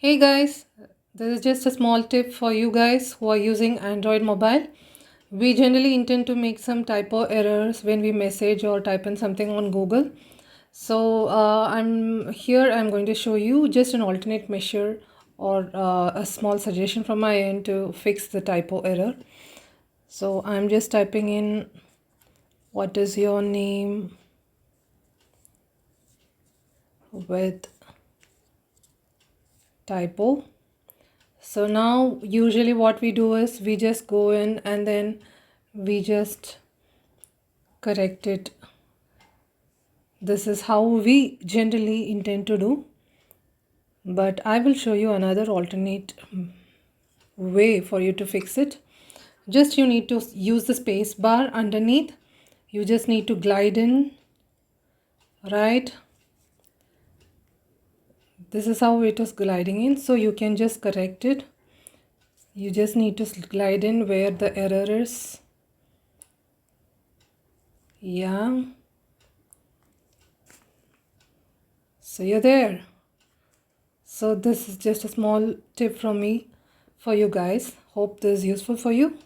Hey guys, this is just a small tip for you guys who are using Android mobile. We generally intend to make some typo errors when we message or type in something on Google. So I'm going to show you just an alternate measure or a small suggestion from my end to fix the typo error. So I'm just typing in what is your name with typo. So now usually what we do is we just go in and then we just correct it. This is how we generally intend to do, but I will show you another alternate way for you to fix it. Just you need to use the space bar underneath. You just need to glide in, right? This is how it is gliding in, so you can just correct it. You just need to glide in where the error is. Yeah, so you're there. So this is just a small tip from me for you guys. Hope this is useful for you.